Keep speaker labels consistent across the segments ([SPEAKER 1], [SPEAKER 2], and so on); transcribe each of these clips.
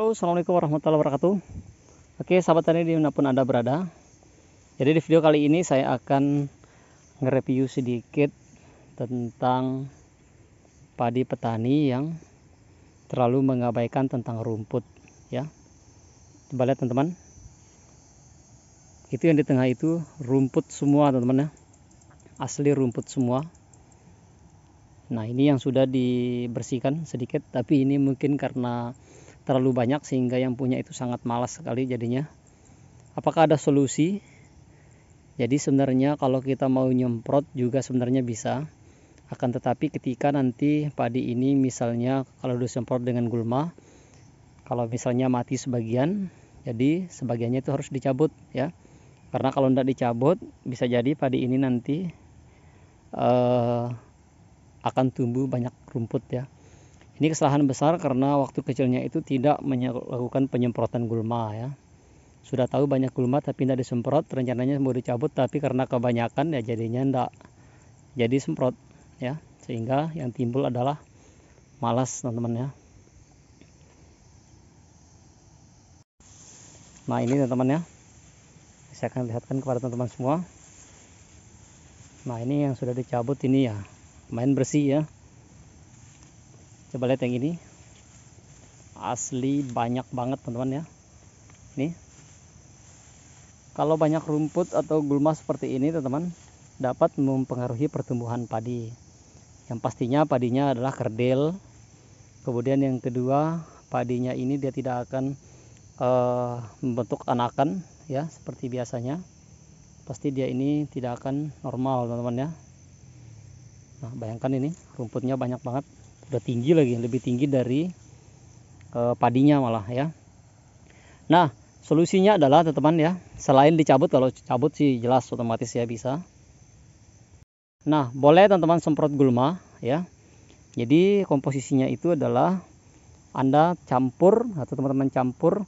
[SPEAKER 1] Halo, assalamualaikum warahmatullahi wabarakatuh. Oke, sahabat tani dimanapun Anda berada. Jadi di video kali ini saya akan nge-review sedikit tentang padi petani yang terlalu mengabaikan tentang rumput, ya. Coba lihat teman-teman. Itu yang di tengah itu rumput semua teman-teman ya. Asli rumput semua. Nah, ini yang sudah dibersihkan sedikit, tapi ini mungkin karena terlalu banyak sehingga yang punya itu sangat malas sekali jadinya. Apakah ada solusi? Jadi sebenarnya kalau kita mau nyemprot juga sebenarnya bisa. Akan tetapi ketika nanti padi ini misalnya kalau disemprot dengan gulma, kalau misalnya mati sebagian, jadi sebagiannya itu harus dicabut ya. Karena kalau tidak dicabut bisa jadi padi ini nanti akan tumbuh banyak rumput ya. Ini kesalahan besar karena waktu kecilnya itu tidak melakukan penyemprotan gulma ya. Sudah tahu banyak gulma tapi tidak disemprot, rencananya mau dicabut tapi karena kebanyakan ya jadinya tidak jadi semprot ya. Sehingga yang timbul adalah malas teman-teman ya. Nah ini teman-teman ya, saya akan lihatkan kepada teman-teman semua. Nah ini yang sudah dicabut ini ya, lumayan bersih ya. Coba lihat yang ini, asli banyak banget teman-teman ya. Nih, kalau banyak rumput atau gulma seperti ini teman-teman, dapat mempengaruhi pertumbuhan padi. Yang pastinya padinya adalah kerdil. Kemudian yang kedua, padinya ini dia tidak akan membentuk anakan ya seperti biasanya. Pasti dia ini tidak akan normal teman-teman ya. Nah bayangkan ini rumputnya banyak banget, udah tinggi lagi, lebih tinggi dari padinya malah ya. Nah solusinya adalah teman-teman ya, selain dicabut, kalau cabut sih jelas otomatis ya bisa. Nah boleh teman-teman semprot gulma ya. Jadi komposisinya itu adalah Anda campur atau teman-teman campur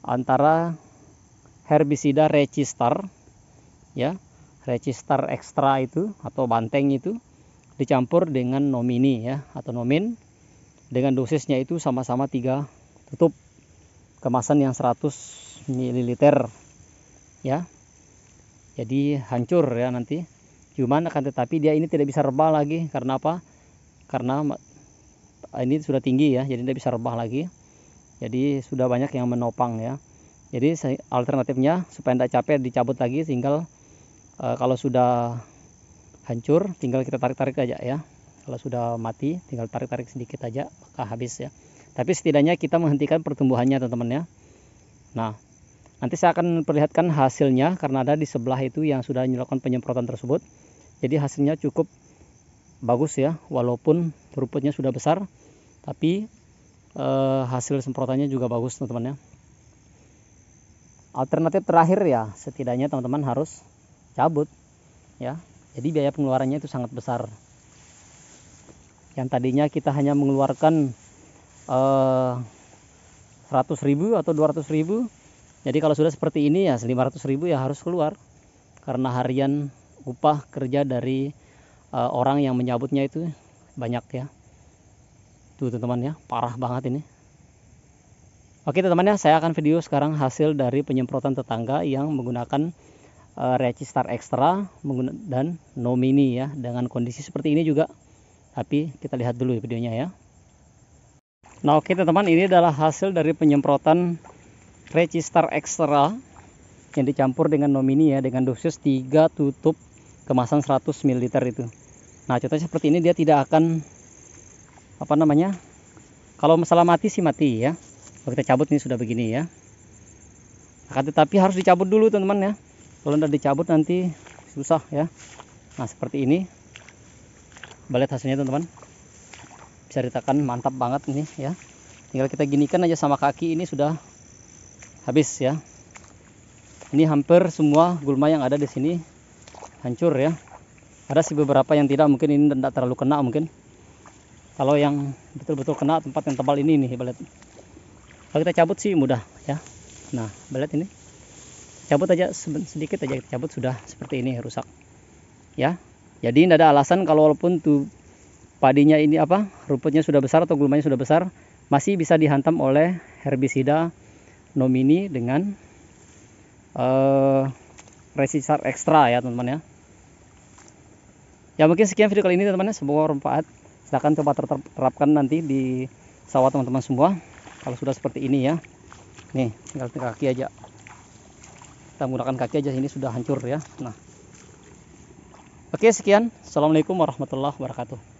[SPEAKER 1] antara herbisida Recistar ya, Recistar ekstra itu atau banteng itu dicampur dengan nomini ya atau nomin, dengan dosisnya itu sama-sama 3 tutup kemasan yang 100 ml ya. Jadi hancur ya nanti. Cuman akan tetapi dia ini tidak bisa rebah lagi. Karena apa? Karena ini sudah tinggi ya, jadi tidak bisa rebah lagi. Jadi sudah banyak yang menopang ya. Jadi alternatifnya supaya tidak capek dicabut lagi, tinggal kalau sudah hancur tinggal kita tarik-tarik aja ya. Kalau sudah mati tinggal tarik-tarik sedikit aja maka habis ya. Tapi setidaknya kita menghentikan pertumbuhannya teman-teman ya. Nah nanti saya akan perlihatkan hasilnya karena ada di sebelah itu yang sudah dilakukan penyemprotan tersebut. Jadi hasilnya cukup bagus ya, walaupun rumputnya sudah besar tapi hasil semprotannya juga bagus teman-teman ya. Alternatif terakhir ya, setidaknya teman-teman harus cabut ya. Jadi biaya pengeluarannya itu sangat besar. Yang tadinya kita hanya mengeluarkan 100.000 atau 200.000, jadi kalau sudah seperti ini ya 500.000 ya harus keluar, karena harian upah kerja dari orang yang menyabutnya itu banyak ya. Tuh teman-teman ya, parah banget ini. Oke teman-teman ya, saya akan video sekarang hasil dari penyemprotan tetangga yang menggunakan Recistar ekstra dan nomini ya, dengan kondisi seperti ini juga. Tapi kita lihat dulu videonya ya. Nah oke teman-teman, ini adalah hasil dari penyemprotan Recistar ekstra yang dicampur dengan nomini ya, dengan dosis 3 tutup kemasan 100 ml itu. Nah contohnya seperti ini, dia tidak akan kalau masalah mati sih mati ya. Kalau kita cabut ini sudah begini ya. Akan tetapi harus dicabut dulu teman-teman ya. Kalau tidak dicabut nanti susah ya. Nah seperti ini. Lihat hasilnya teman-teman. Bisa ditekan, mantap banget ini ya. Tinggal kita ginikan aja sama kaki, ini sudah habis ya. Ini hampir semua gulma yang ada di sini hancur ya. Ada sih beberapa yang tidak, mungkin ini tidak terlalu kena mungkin. Kalau yang betul-betul kena tempat yang tebal ini nih, lihat. Kalau kita cabut sih mudah ya. Nah lihat ini, cabut aja sedikit aja, kita cabut sudah seperti ini rusak ya. Jadi tidak ada alasan kalau walaupun tuh padinya ini rumputnya sudah besar atau gulmanya sudah besar, masih bisa dihantam oleh herbisida nomini dengan resistor ekstra ya teman-teman ya. Ya mungkin sekian video kali ini teman-teman, semoga bermanfaat. Silahkan coba terapkan nanti di sawah teman-teman semua. Kalau sudah seperti ini ya, nih tinggal kaki aja, kita menggunakan kaki aja, ini sudah hancur ya. Nah, oke sekian, assalamualaikum warahmatullahi wabarakatuh.